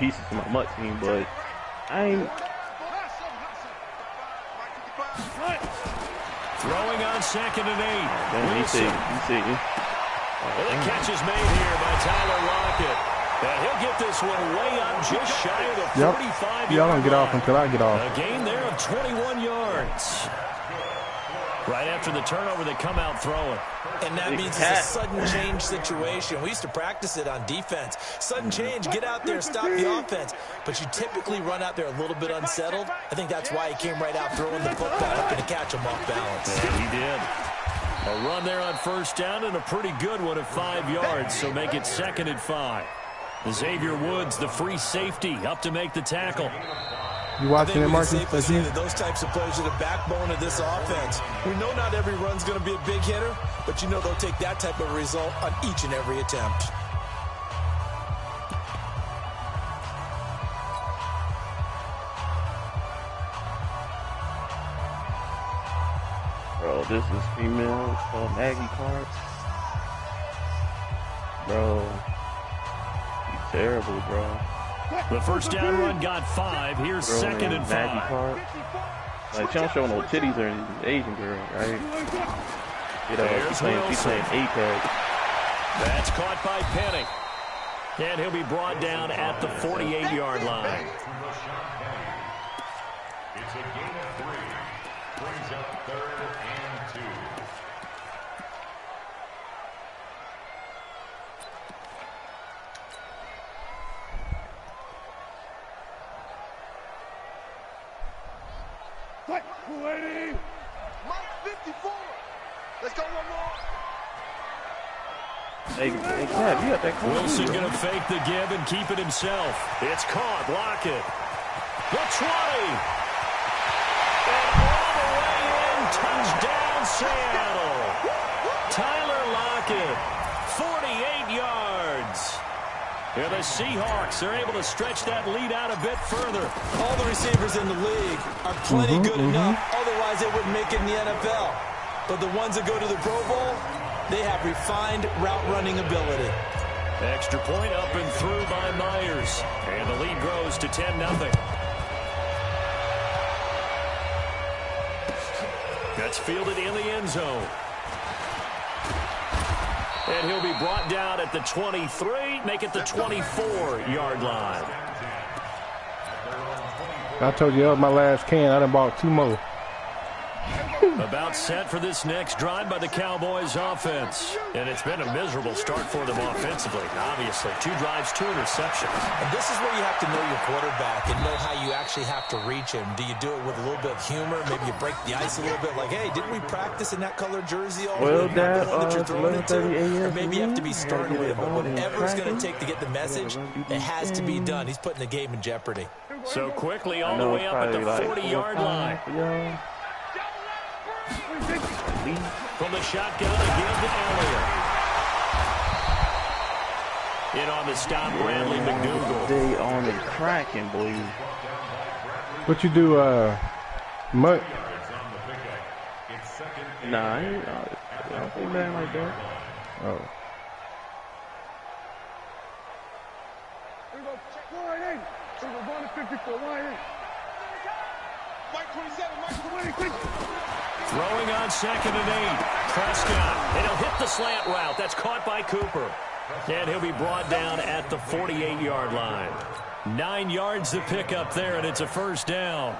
pieces to my Mutt team, but I ain't. Throwing on 2nd and 8. You see. Well, the catch is made here by Tyler Lockett. And he'll get this one way up just shy of the 45-yard Y'all don't get off until I get off. A gain there of 21 yards. Right after the turnover, they come out throwing. And that means it's a sudden change situation. We used to practice it on defense. Sudden change, get out there, stop the offense. But you typically run out there a little bit unsettled. I think that's why he came right out throwing the football, hoping to catch him off balance. Yeah, he did. A run there on 1st down and a pretty good one of 5 yards, so make it 2nd and 5. Xavier Woods, the free safety, up to make the tackle. You watching it, Marcus? That those types of plays are the backbone of this offense. We know not every run's going to be a big hitter, but you know they'll take that type of result on each and every attempt. Bro, this is female Maggie Clark. Bro, he's terrible, bro. The 1st down run got 5. Here's 2nd and 5. Like, she don't show no titties or anything. Asian girl, right? You know, she's playing Apex. That's caught by Penny. And he'll be brought down at the 48-yard line. It's a gain of 3. Brings up 3rd and 2. Waiting. Mike 54. Let's go one more. Hey, Cap, you got that cool. Wilson going to fake the give and keep it himself. It's caught. Lockett. The 20. And all the way in. Touchdown, Seattle. Tyler Lockett. 48 yards. Yeah, the Seahawks are able to stretch that lead out a bit further. All the receivers in the league are plenty good enough. Otherwise, they wouldn't make it in the NFL. But the ones that go to the Pro Bowl, they have refined route running ability. Extra point up and through by Myers. And the lead grows to 10-0. That's fielded in the end zone. And he'll be brought down at the 23, make it the 24-yard line. I told you that was my last can. I done bought 2 more. About set for this next drive by the Cowboys offense. And it's been a miserable start for them offensively, obviously. 2 drives, 2 interceptions. And this is where you have to know your quarterback and know how you actually have to reach him. Do you do it with a little bit of humor? Maybe you break the ice a little bit, like, hey, didn't we practice in that colored jersey all well, week? Dad, that you're throwing it to? Or maybe you have to be a.m. stern with him. But whatever it's going to take to get the message, it has to be done. He's putting the game in jeopardy. So quickly all the way up at the 40-yard line. From the shotgun again to Elliott. In on the stop, Bradley McDougal. They on the cracking, boy. What you do, Mutt? Nah, I don't think that like that. Oh. Throwing on 2nd and 8. Prescott. And he'll hit the slant route. That's caught by Cooper. And he'll be brought down at the 48-yard line. 9 yards to pick up there, and it's a 1st down.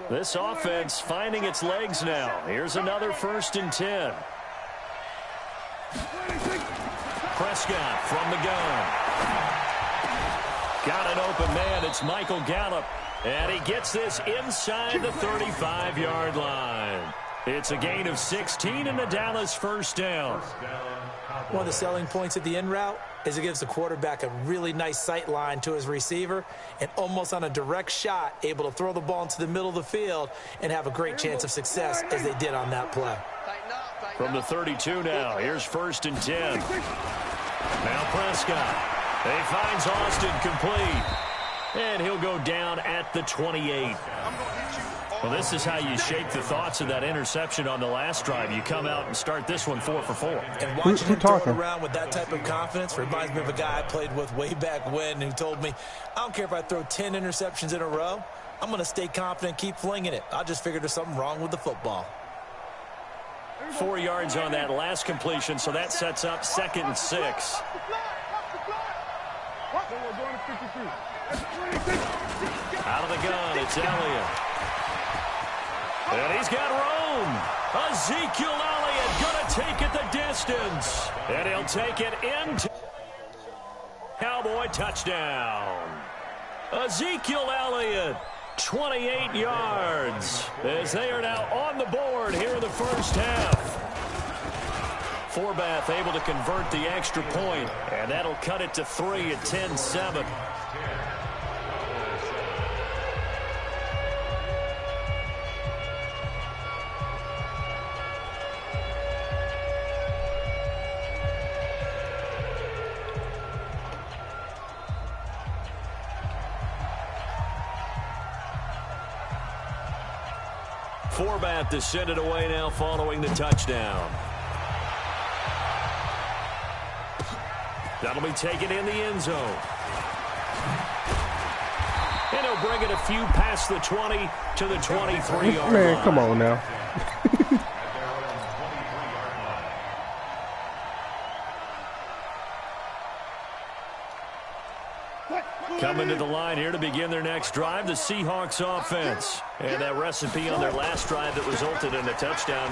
This offense finding its legs now. Here's another 1st and 10. Prescott from the gun. Got an open man. It's Michael Gallup. And he gets this inside the 35-yard line. It's a gain of 16 and the Dallas 1st down. One of the selling points of the in route is it gives the quarterback a really nice sight line to his receiver and almost on a direct shot able to throw the ball into the middle of the field and have a great chance of success as they did on that play. From the 32 now, here's 1st and 10. Now Prescott. He finds Austin complete. And he'll go down at the 28. Well, this is how you shake the thoughts of that interception on the last drive. You come out and start this one 4 for 4. And watching him throw it around with that type of confidence reminds me of a guy I played with way back when who told me, I don't care if I throw 10 interceptions in a row. I'm going to stay confident, keep flinging it. I just figured there's something wrong with the football. 4 yards on that last completion, so that sets up 2nd and 6. Out of the gun, it's Elliott. And he's got room. Ezekiel Elliott going to take it the distance. And he'll take it into Cowboy touchdown. Ezekiel Elliott, 28 yards, as they are now on the board here in the first half. Forbath able to convert the extra point, and that'll cut it to 3 at 10-7. Forbath to send it away now following the touchdown. That'll be taken in the end zone. And he'll bring it a few past the 20 to the 23-yard line. Man, come on now. Coming to the line here to begin their next drive, the Seahawks offense. And that recipe on their last drive that resulted in a touchdown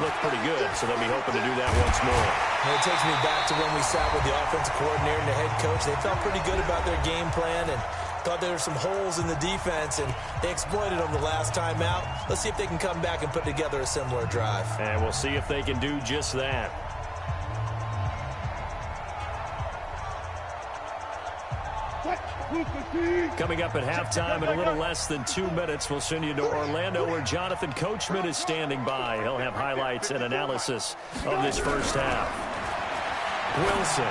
looked pretty good, so they'll be hoping to do that once more. And it takes me back to when we sat with the offensive coordinator and the head coach. They felt pretty good about their game plan and thought there were some holes in the defense, and they exploited them the last time out. Let's see if they can come back and put together a similar drive. And we'll see if they can do just that. Coming up at halftime in a little less than 2 minutes, we'll send you to Orlando where Jonathan Coachman is standing by. He'll have highlights and analysis of this first half. Wilson.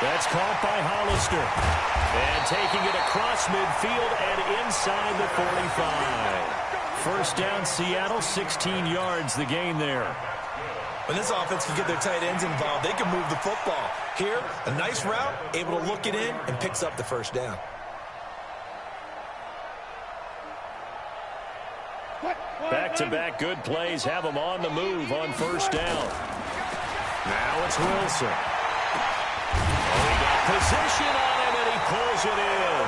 That's caught by Hollister. And taking it across midfield and inside the 45. First down, Seattle, 16 yards the gain there. When this offense can get their tight ends involved, they can move the football. Here, a nice route, able to look it in, and picks up the first down. Back-to-back good plays have them on the move on first down. Now it's Wilson. Oh, he got position on him, and he pulls it in.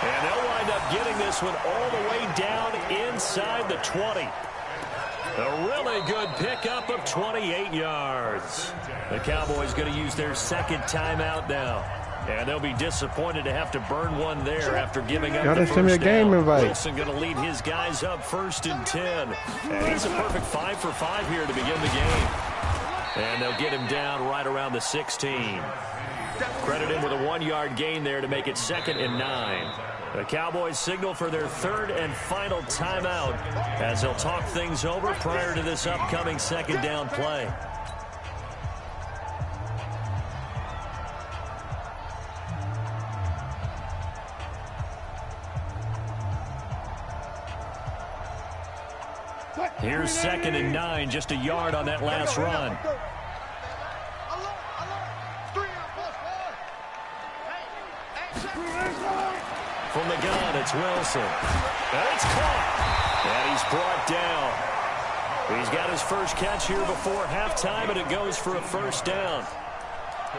And they'll wind up getting this one all the way down inside the 20. A really good pickup of 28 yards. The Cowboys going to use their second timeout now. And they'll be disappointed to have to burn one there after giving up the first down. Wilson going to lead his guys up 1st and 10. And he's a perfect 5 for 5 here to begin the game. And they'll get him down right around the 16. Credit him with a 1-yard gain there to make it 2nd and 9. The Cowboys signal for their 3rd and final timeout as they'll talk things over prior to this upcoming 2nd down play. Here's 2nd and 9, just a yard on that last run. From the gun, it's Wilson. And it's caught. And he's brought down. He's got his first catch here before halftime, and it goes for a first down.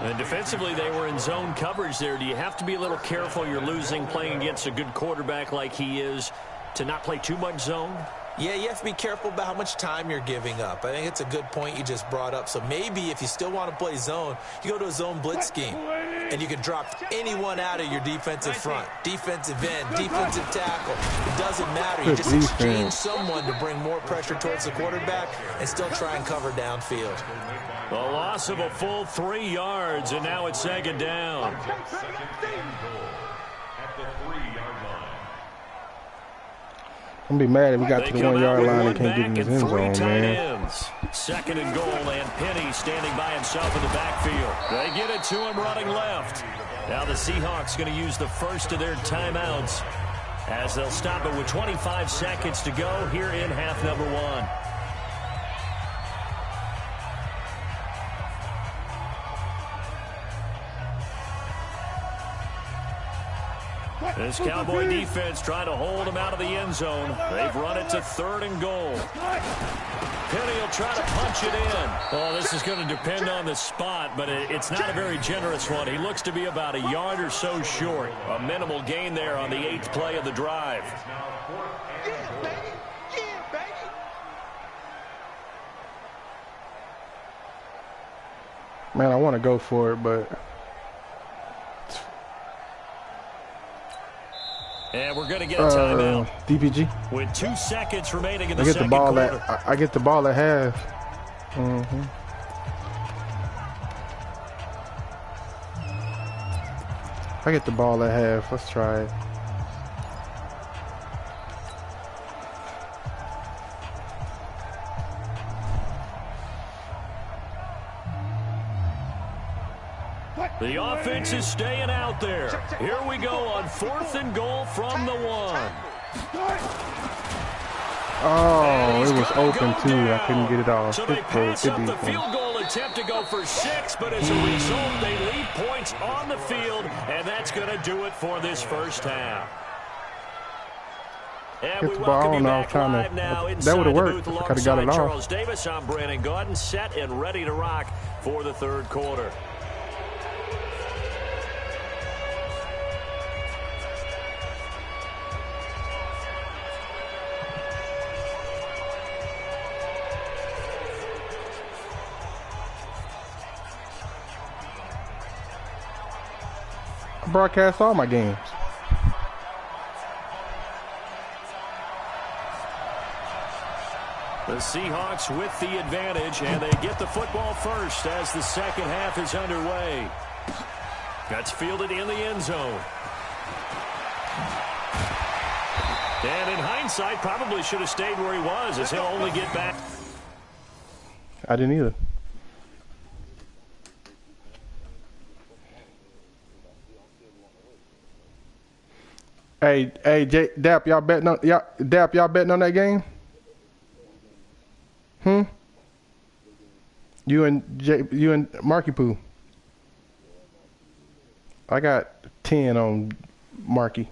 And defensively, they were in zone coverage there. Do you have to be a little careful? You're losing playing against a good quarterback like he is to not play too much zone? Yeah, you have to be careful about how much time you're giving up. I think it's a good point you just brought up. So maybe if you still want to play zone, you go to a zone blitz scheme. And you can drop anyone out of your defensive front. Defensive end, defensive tackle. It doesn't matter. You just exchange someone to bring more pressure towards the quarterback and still try and cover downfield. The loss of a full 3 yards, and now it's 2nd down. I'm gonna be mad if we got They to the come 1 out yard with line one and can't get in back this and end 3 zone, tight man. ends. 2nd and goal, and Penny standing by himself in the backfield. They get it to him running left. Now the Seahawks going to use the first of their timeouts as they'll stop it with 25 seconds to go here in half number 1. This Cowboy defense trying to hold him out of the end zone. They've run it to 3rd and goal. Penny will try to punch it in. Oh, this is going to depend on the spot, but it's not a very generous one. He looks to be about a yard or so short. A minimal gain there on the 8th play of the drive. Yeah, baby. Yeah, baby. Man, I want to go for it, but and we're going to get a timeout. DPG. With 2 seconds remaining in the I get second the ball quarter. I get the ball at half. I get the ball at half. Let's try it. The offense is staying out there. Here we go on 4th and goal from the 1. Oh, it was open too. I couldn't get it off. So they pass up the field goal attempt to go for 6, but as a result, they leave points on the field, and that's going to do it for this first half. And we welcome you back live now inside the booth alongside Charles Davis. I'm Brandon Gaudin, set and ready to rock for the 3rd quarter. I broadcast all my games. The Seahawks with the advantage, and they get the football first as the second half is underway. That's fielded in the end zone. And in hindsight, probably should have stayed where he was, as he'll only get back. I didn't either. Hey, Dap, y'all betting on y'all betting on that game? You and Marky Poo. I got 10 on Marky.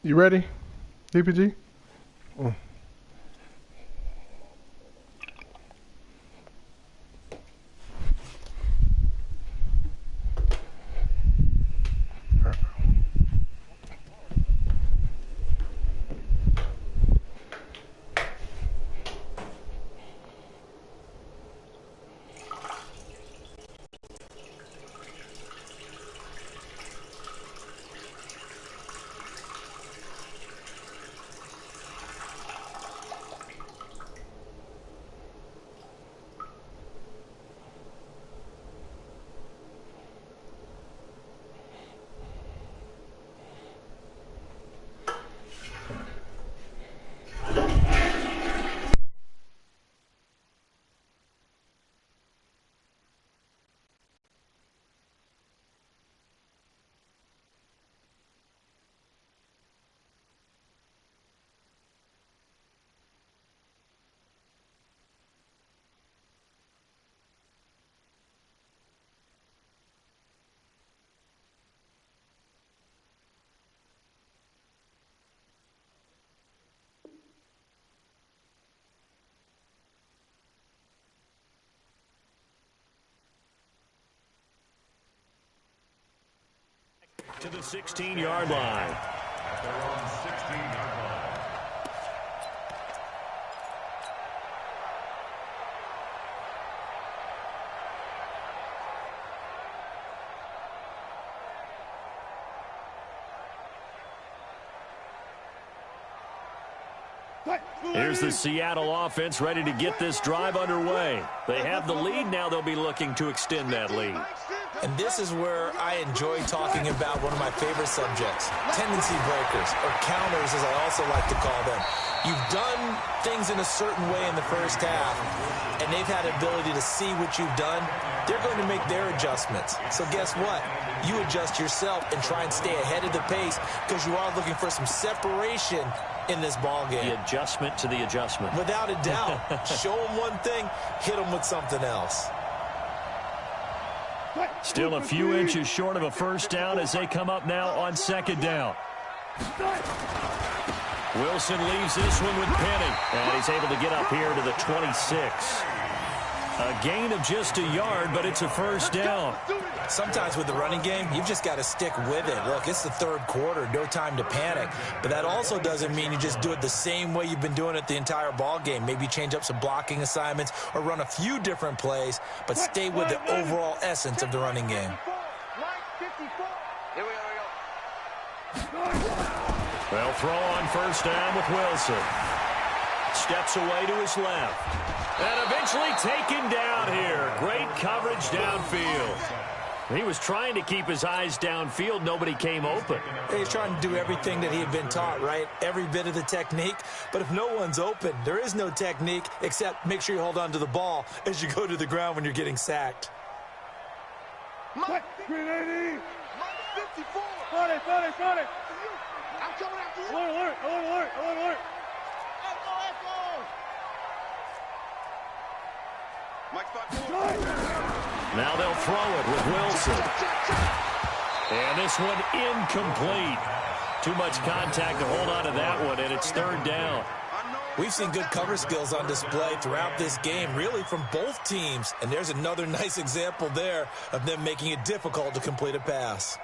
You ready, DPG? to the 16-yard line. At their own 16-yard line. Here's the Seattle offense ready to get this drive underway. They have the lead. Now they'll be looking to extend that lead. And this is where I enjoy talking about one of my favorite subjects, tendency breakers, or counters as I also like to call them. You've done things in a certain way in the first half, and they've had the ability to see what you've done. They're going to make their adjustments. So guess what? You adjust yourself and try and stay ahead of the pace because you are looking for some separation in this ball game. The adjustment to the adjustment. Without a doubt. Show them one thing, hit them with something else. Still a few inches short of a first down as they come up now on second down. Wilson leaves this one with Penny, and he's able to get up here to the 26. A gain of just a yard, but it's a first down. Sometimes with the running game, you've just got to stick with it. Look, it's the third quarter, no time to panic. But that also doesn't mean you just do it the same way you've been doing it the entire ball game. Maybe change up some blocking assignments or run a few different plays, but stay with the overall essence of the running game. Here we go. They'll throw on first down with Wilson. Steps away to his left. And eventually taken down here. Great coverage downfield. He was trying to keep his eyes downfield. Nobody came open. He's trying to do everything that he had been taught, right? Every bit of the technique. But if no one's open, there is no technique except make sure you hold on to the ball as you go to the ground when you're getting sacked. Mike 380. Mike 54. Got it. I'm coming after you. Alert. Mike 54. Now they'll throw it with Wilson. And this one incomplete. Too much contact to hold on to that one, and it's third down. We've seen good cover skills on display throughout this game, really from both teams. And there's another nice example there of them making it difficult to complete a pass.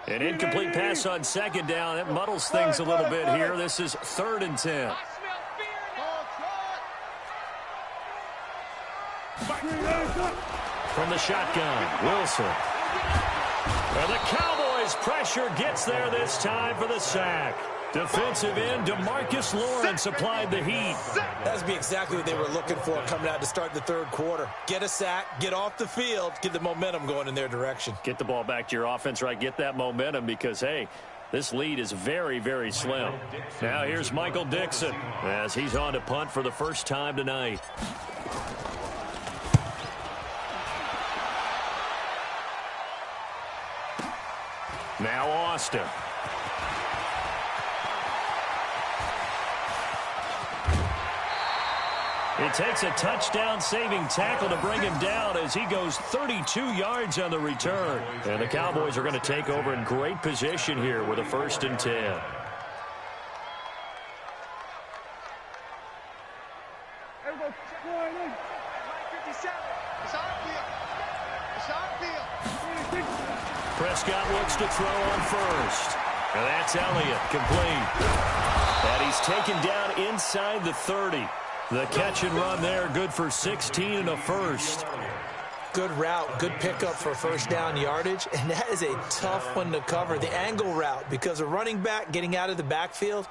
An incomplete pass on second down. That muddles things a little bit here. This is 3rd and 10. From the shotgun, Wilson. And the Cowboys' pressure gets there this time for the sack. Defensive end DeMarcus Lawrence applied the heat. That's be exactly what they were looking for coming out to start the third quarter. Get a sack, get off the field, get the momentum going in their direction. Get the ball back to your offense, right? Get that momentum because, hey, this lead is very, very slim. Now here's Michael Dixon as he's on to punt for the first time tonight. Now Austin. It takes a touchdown-saving tackle to bring him down as he goes 32 yards on the return. And the Cowboys are going to take over in great position here with a 1st and 10. Prescott looks to throw on first. And that's Elliott, complete. And he's taken down inside the 30. The catch and run there, good for 16 and a first. Good route, good pickup for first down yardage, and that is a tough one to cover, the angle route, because a running back getting out of the backfield,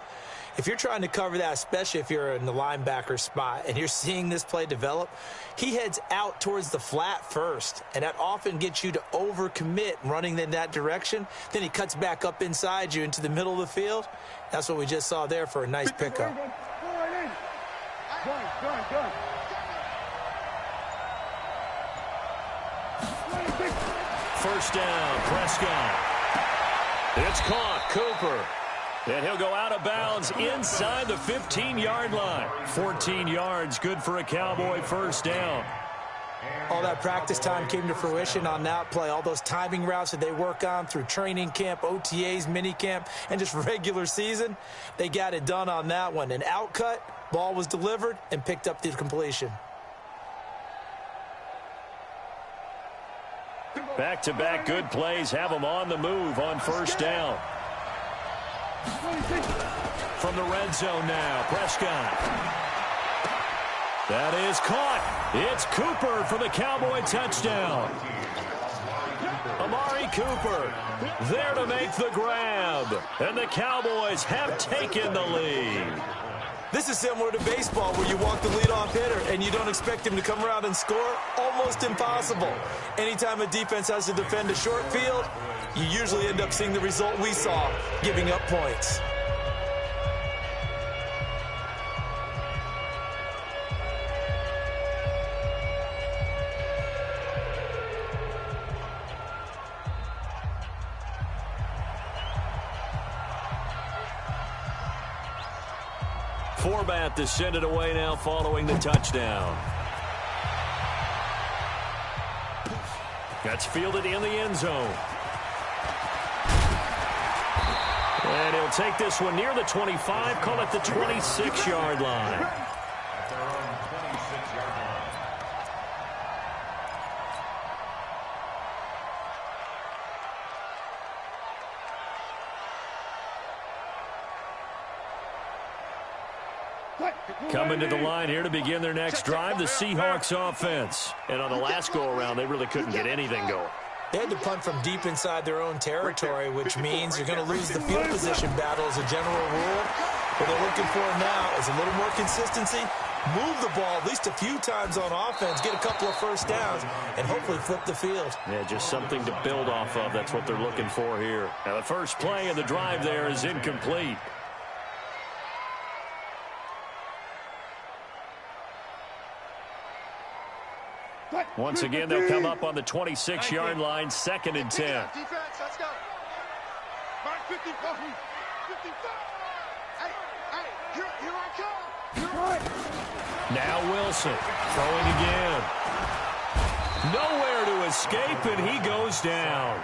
if you're trying to cover that, especially if you're in the linebacker spot and you're seeing this play develop, he heads out towards the flat first, and that often gets you to overcommit running in that direction. Then he cuts back up inside you into the middle of the field. That's what we just saw there for a nice pickup. Good. First down, Prescott. It's caught, Cooper. And he'll go out of bounds inside the 15-yard line. 14 yards, good for a Cowboy first down. All that practice time came to fruition on that play. All those timing routes that they work on through training camp, OTAs, minicamp, and just regular season, they got it done on that one. An outcut, ball was delivered, and picked up the completion. Back-to-back good plays have them on the move on first down. From the red zone now, Prescott. That is caught. It's Cooper for the Cowboy touchdown. Amari Cooper there to make the grab. And the Cowboys have taken the lead. This is similar to baseball where you walk the leadoff hitter and you don't expect him to come around and score. Almost impossible. Anytime a defense has to defend a short field, you usually end up seeing the result we saw, giving up points. Forbat to send it away now following the touchdown. That's fielded in the end zone. And he'll take this one near the 25, call it the 26-yard line. Coming to the line here to begin their next drive, the Seahawks offense. And on the last go-around, they really couldn't get anything going. They had to punt from deep inside their own territory, which means you're going to lose the field position battle as a general rule. What they're looking for now is a little more consistency, move the ball at least a few times on offense, get a couple of first downs, and hopefully flip the field. Yeah, just something to build off of. That's what they're looking for here. Now, the first play of the drive there is incomplete. Once again, they'll come up on the 26-yard line, 2nd and 10. Defense, let's go. Mark 55. 55. Hey, here I come. Now Wilson throwing again. Nowhere to escape, and he goes down.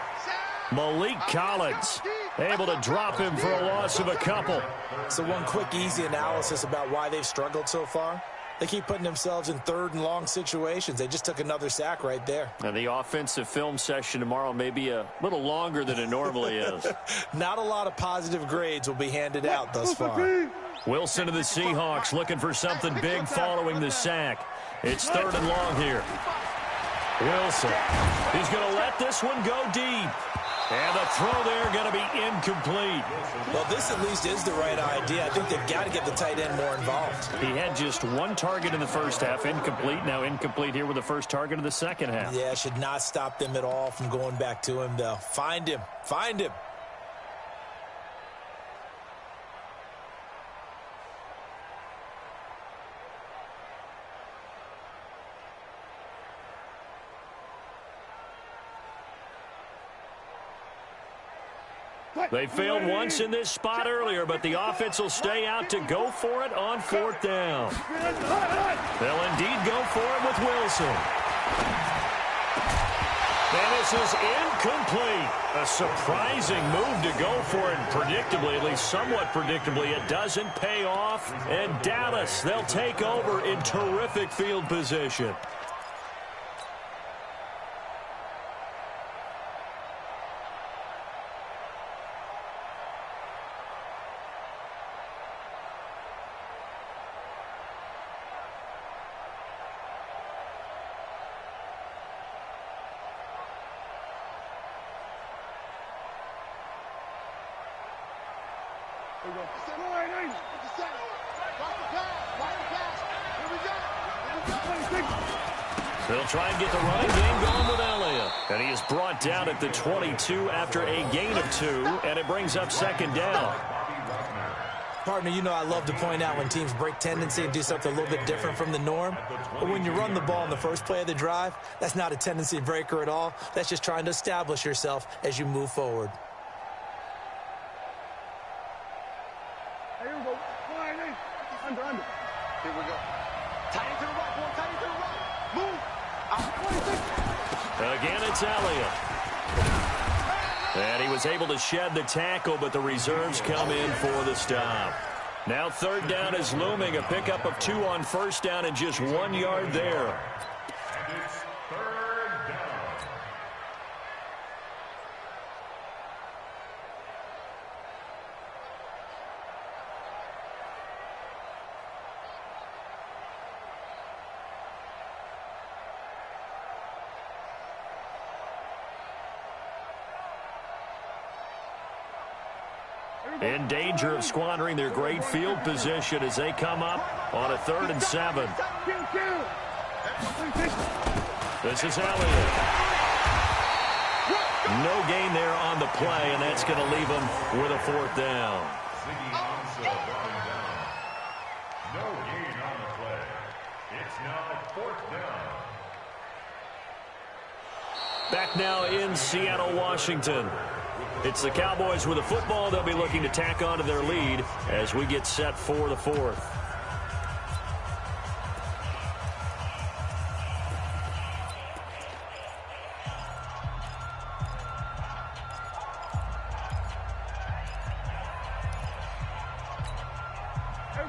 Malik Collins able to drop him for a loss of a couple. So one quick, easy analysis about why they've struggled so far. They keep putting themselves in 3rd and long situations. They just took another sack right there. And the offensive film session tomorrow may be a little longer than it normally is. Not a lot of positive grades will be handed out thus far. Wilson to the Seahawks looking for something big following the sack. It's 3rd and long here. Wilson, he's going to let this one go deep. And the throw there going to be incomplete. Well, this at least is the right idea. I think they've got to get the tight end more involved. He had just 1 target in the first half, incomplete. Now incomplete here with the first target of the second half. Yeah, should not stop them at all from going back to him, though. Find him. Find him. They failed once in this spot earlier, but the offense will stay out to go for it on 4th down. They'll indeed go for it with Wilson. And this is incomplete. A surprising move to go for it. Predictably, at least somewhat predictably, it doesn't pay off. And Dallas, they'll take over in terrific field position. They'll try and get the running game going with Elliott. And he is brought down at the 22 after a gain of 2, and it brings up 2nd down. Partner, you know I love to point out when teams break tendency and do something a little bit different from the norm. But when you run the ball in the first play of the drive, that's not a tendency breaker at all. That's just trying to establish yourself as you move forward. Here we go. Under. Here we go. Tight into the right, boy. Tight into the right. Move. Again, it's Elliott. And he was able to shed the tackle, but the reserves come in for the stop. Now 3rd down is looming. A pickup of 2 on 1st down and just 1 yard there. in danger of squandering their great field position as they come up on a 3rd and 7. This is Elliott. No gain there on the play, and that's going to leave them with a 4th down. No gain on the play. It's now 4th down. Back now in Seattle, Washington. It's the Cowboys with the football. They'll be looking to tack on to their lead as we get set for the 4th.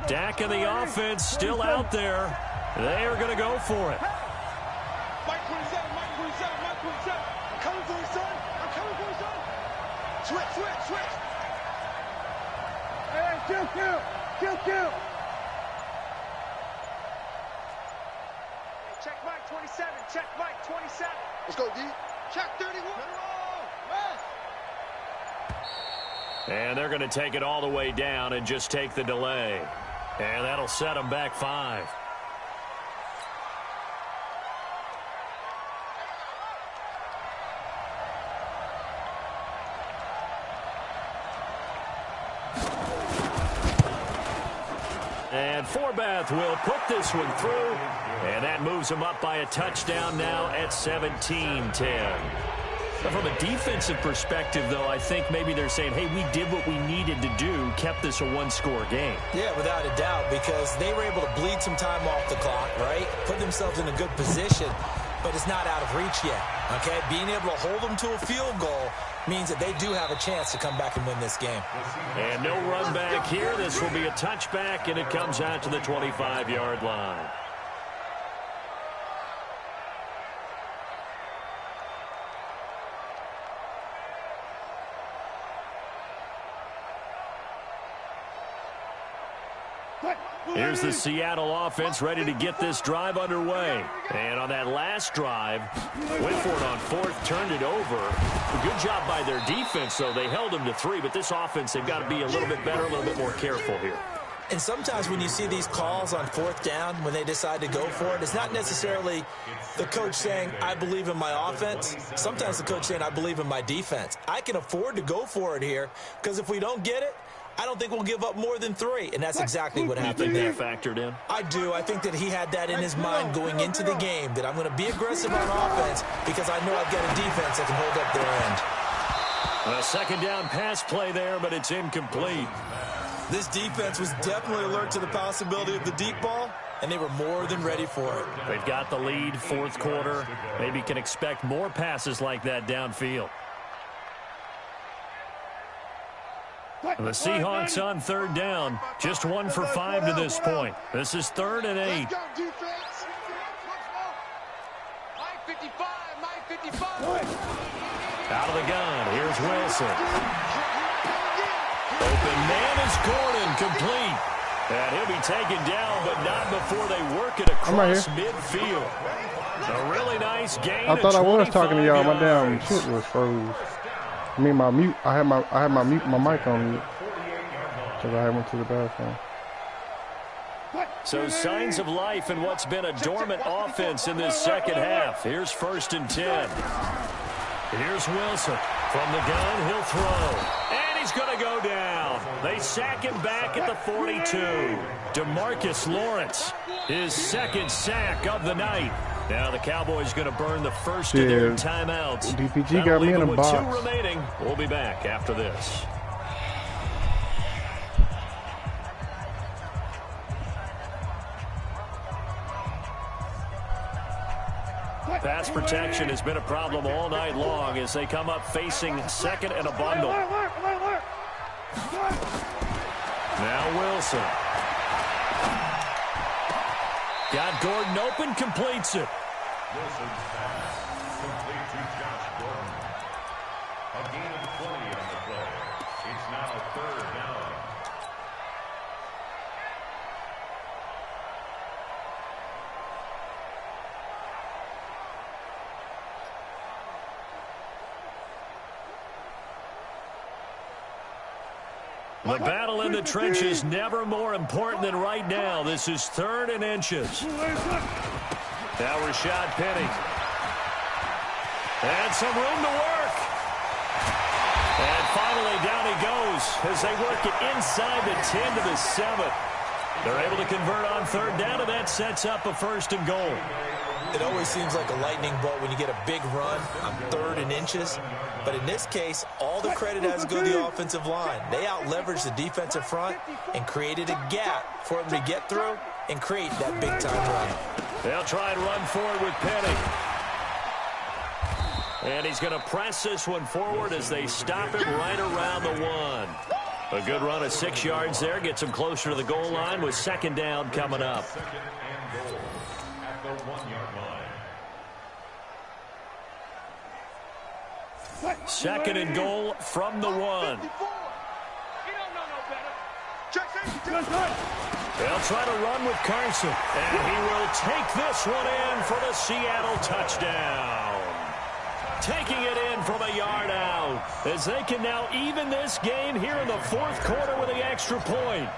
Dak and the offense still out there. They are going to go for it. Mike 27, Mike 27, Mike 27. I'm coming for you, son. I'm coming for you, son. Switch. Hey, kill. Check Mike 27, check Mike 27. Let's go, D. Check 31. And they're going to take it all the way down and just take the delay. And that'll set them back 5. And Forbath will put this one through. And that moves them up by a touchdown now at 17-10. From a defensive perspective, though, I think maybe they're saying, hey, we did what we needed to do, kept this a 1-score game. Yeah, without a doubt, because they were able to bleed some time off the clock, right? Put themselves in a good position, but it's not out of reach yet, okay? Being able to hold them to a field goal means that they do have a chance to come back and win this game. And no run back here. This will be a touchback, and it comes out to the 25-yard line. Here's the Seattle offense ready to get this drive underway. And on that last drive, went for it on 4th, turned it over. A good job by their defense, though. They held them to 3, but this offense, they've got to be a little bit better, a little bit more careful here. And sometimes when you see these calls on 4th down, when they decide to go for it, it's not necessarily the coach saying, I believe in my offense. Sometimes the coach saying, I believe in my defense. I can afford to go for it here, because if we don't get it, I don't think we'll give up more than 3, and that's exactly what happened there. Factored in? I do. I think that he had that in his mind going into the game, that I'm going to be aggressive on offense because I know I've got a defense that can hold up their end. A 2nd down pass play there, but it's incomplete. This defense was definitely alert to the possibility of the deep ball, and they were more than ready for it. They've got the lead, 4th quarter. Maybe can expect more passes like that downfield. The Seahawks on 3rd down. Just 1 for 5 to this point. This is 3rd and 8. Let's go, defense. Mike 55, Mike 55. Out of the gun. Here's Wilson. Open man is Gordon, complete. And he'll be taken down, but not before they work it across midfield. A really nice gain. I thought I was talking to y'all. My damn shit was froze. I mean, my mute. I had my mic on mute because I went to the bathroom. So signs of life in what's been a dormant offense in this 2nd half. Here's 1st and 10. Here's Wilson from the gun. He'll throw, and he's going to go down. They sack him back at the 42. DeMarcus Lawrence, his 2nd sack of the night. Now the Cowboys going to burn the first of their timeouts. DPG got me in a box. 2 remaining. We'll be back after this. Pass protection has been a problem all night long as they come up facing 2nd and a bundle. Now Wilson. Got Gordon open, completes it. Wilson's pass complete to Josh Gordon. A gain of 20 on the play. It's now 3rd down. The battle in the trenches never more important than right now. This is 3rd and inches. Now Rashad Penny. And some room to work. And finally down he goes as they work it inside the 10 to the 7. They're able to convert on 3rd down, and that sets up a 1st and goal. It always seems like a lightning bolt when you get a big run on 3rd and inches. But in this case, all the credit has to go to the offensive line. They out-leveraged the defensive front and created a gap for them to get through and create that big-time run. They'll try and run forward with Penny. And he's going to press this one forward as they stop it right around the 1. A good run of 6 yards there. Gets him closer to the goal line with 2nd down coming up. 2nd and goal at the 1-yard line. 2nd and goal from the 1. They'll try to run with Carson. And he will take this one in for the Seattle touchdown. Taking it in from a yard out as they can now even this game here in the 4th quarter with the extra point.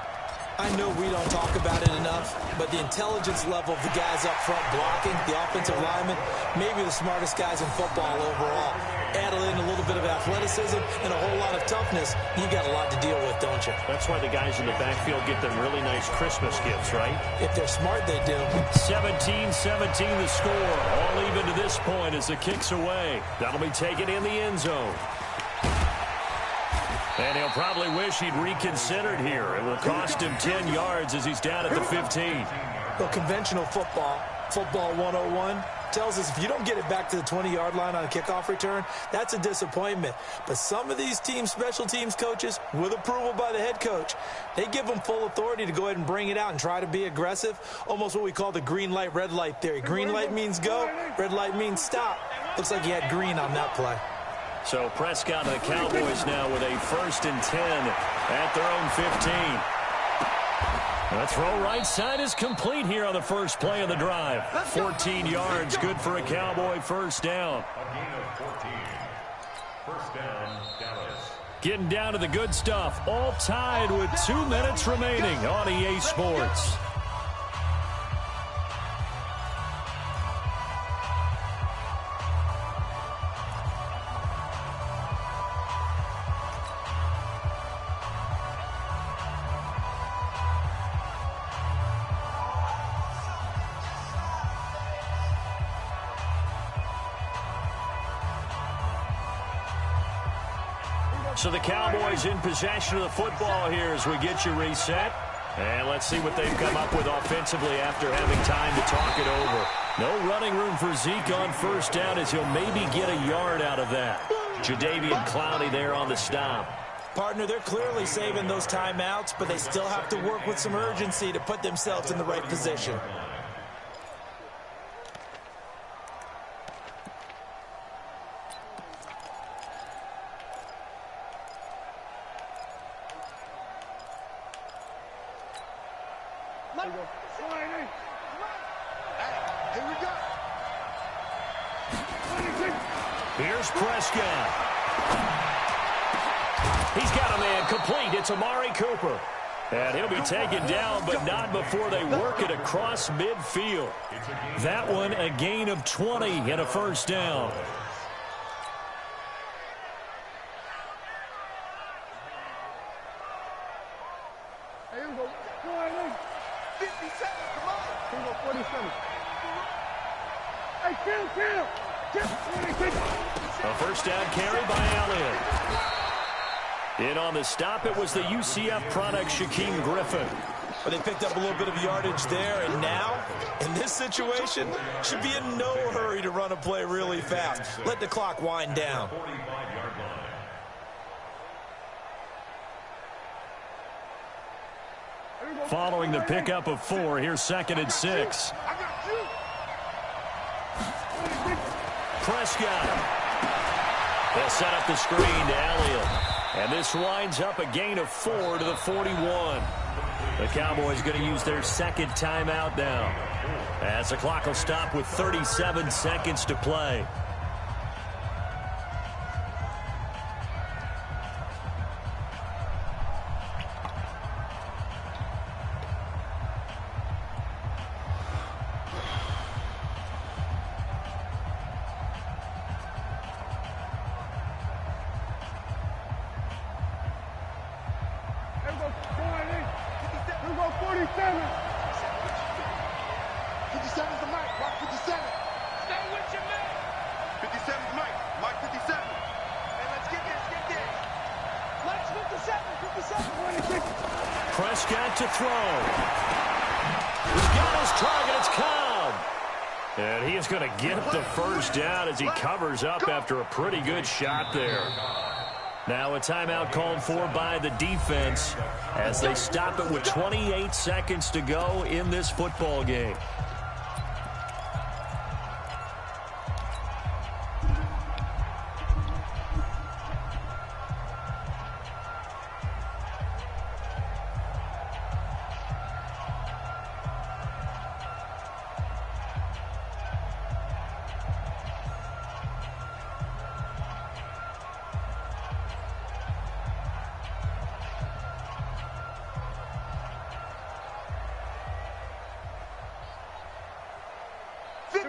I know we don't talk about it enough, but the intelligence level of the guys up front blocking, the offensive linemen, maybe the smartest guys in football overall. Add in a little bit of athleticism and a whole lot of toughness, you got a lot to deal with, don't you? That's why the guys in the backfield get them really nice Christmas gifts, right? If they're smart, they do. 17-17 the score. All even to this point as the kick's away. That'll be taken in the end zone. And he'll probably wish he'd reconsidered here. It will cost him 10 yards as he's down at the 15. Well, conventional football 101, tells us if you don't get it back to the 20-yard line on a kickoff return, that's a disappointment. But some of these team special teams coaches, with approval by the head coach, they give them full authority to go ahead and bring it out and try to be aggressive, almost what we call the green light, red light theory. Green light means go, red light means stop. Looks like he had green on that play. So Prescott and the Cowboys now with a 1st and 10 at their own 15. The throw right side is complete here on the first play of the drive. 14 yards, good for a Cowboy 1st down. A gain of 14. 1st down, Dallas. Getting down to the good stuff. All tied with 2 minutes remaining on EA Sports. So the Cowboys in possession of the football here as we get you reset. And let's see what they've come up with offensively after having time to talk it over. No running room for Zeke on 1st down as he'll maybe get a yard out of that. Jadeveon Clowney there on the stop. Partner, they're clearly saving those timeouts, but they still have to work with some urgency to put themselves in the right position. Here's Prescott. He's got a man complete. It's Amari Cooper. And he'll be taken down, but not before they work it across midfield. That one, a gain of 20 and a 1st down. Here we go. 50 seconds, come on. Here we go, 47. Hey, kill. A 1st down carry by Elliott. In on the stop, it was the UCF product, Shaquem Griffin. But they picked up a little bit of yardage there, and now, in this situation, should be in no hurry to run a play really fast. Let the clock wind down. 45-yard line. Following the pickup of 4, here's 2nd and 6. Prescott. They'll set up the screen to Elliott. And this winds up a gain of 4 to the 41. The Cowboys going to use their 2nd timeout now, as the clock will stop with 37 seconds to play. 57's the mic. Mark 57. Stay with your man. 57's Mike. Mike 57. Hey, let's get this. Get this. Mike's 57. 57. Prescott to throw. He's got his target. It's Cobb. And he is going to get the first down as he covers up after a pretty good shot there. Now a timeout called for by the defense as they stop it with 28 seconds to go in this football game.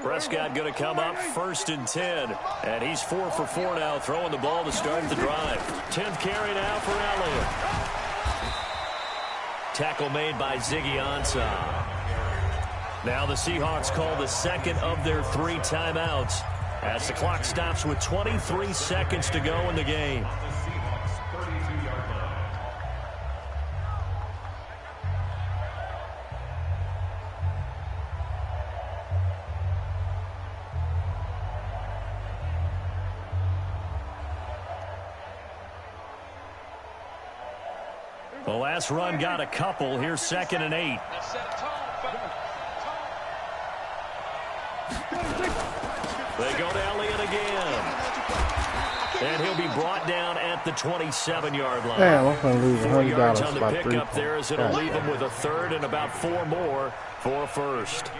Prescott going to come up 1st and 10. And he's 4 for 4 now, throwing the ball to start the drive. 10th carry now for Elliott. Tackle made by Ziggy Ansah. Now the Seahawks call the second of their 3 timeouts as the clock stops with 23 seconds to go in the game. The last run got a couple. Here's 2nd and 8. They go to Elliott again. And he'll be brought down at the 27-yard line. Damn, I'm going to lose 4 yards $100 on the by pickup 3 there as it'll leave him with a 3rd and about 4 more for a first.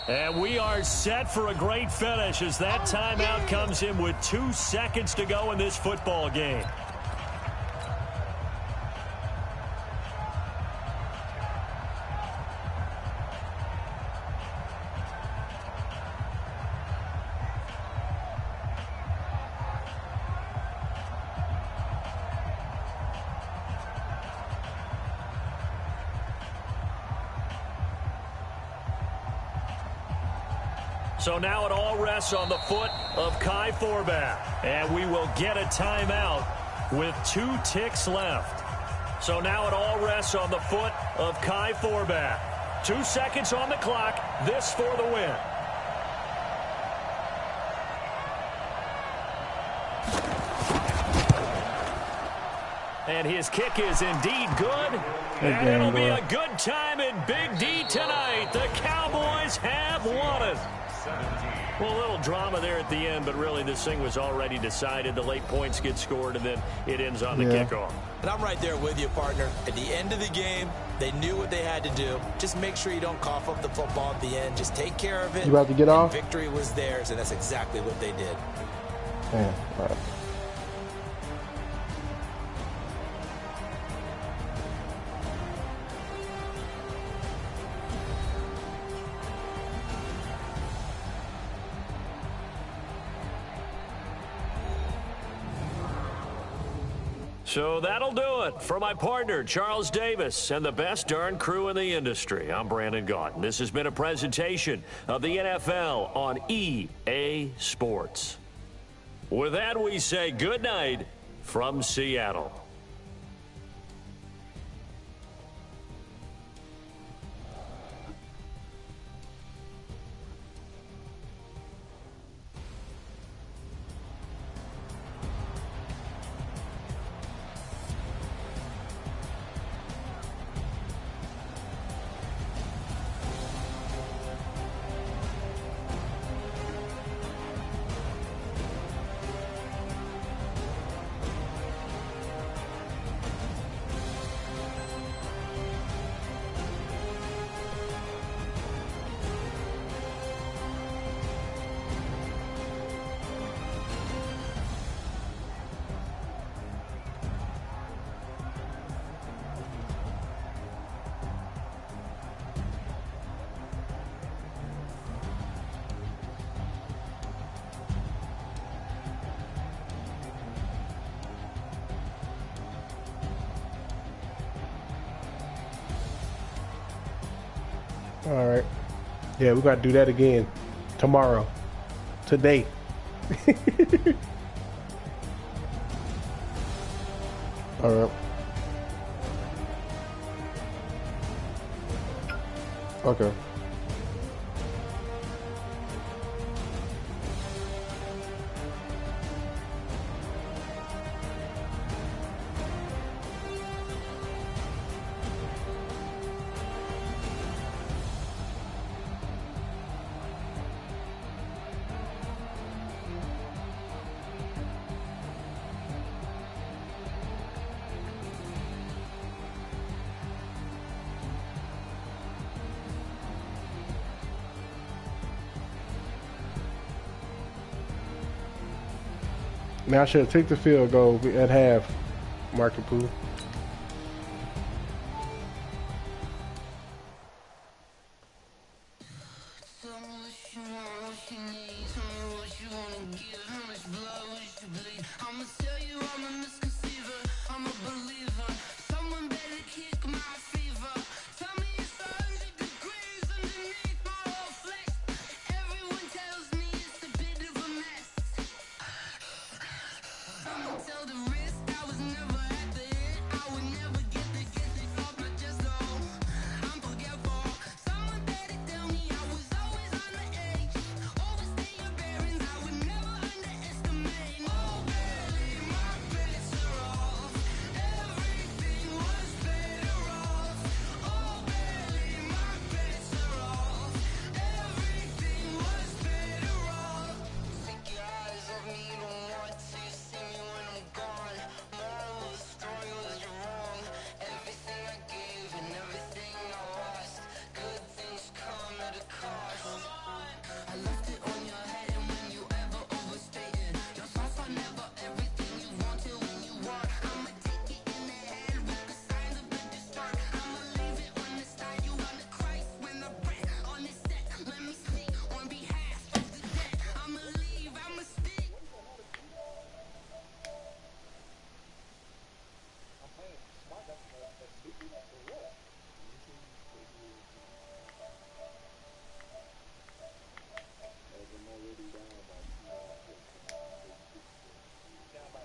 And we are set for a great finish as that timeout comes in with 2 seconds to go in this football game. So now it all rests on the foot of Kai Forbath. And we will get a timeout with 2 ticks left. So now it all rests on the foot of Kai Forbath. 2 seconds on the clock. This for the win. And his kick is indeed good. And it'll be a good time in Big D tonight. The Cowboys have won it. Well, a little drama there at the end, but really this thing was already decided. The late points get scored, and then it ends on the kickoff. And I'm right there with you, partner. At the end of the game, they knew what they had to do. Just make sure you don't cough up the football at the end. Just take care of it. You about to get off? Victory was theirs, and that's exactly what they did. Damn, all right. So that'll do it for my partner, Charles Davis, and the best darn crew in the industry. I'm Brandon Gaudin. This has been a presentation of the NFL on EA Sports. With that, we say good night from Seattle. All right. Yeah, we got to do that again tomorrow. Today. All right. Okay. Man, I should have took the field goal at half, Market Pooh. I'ma tell you I'm a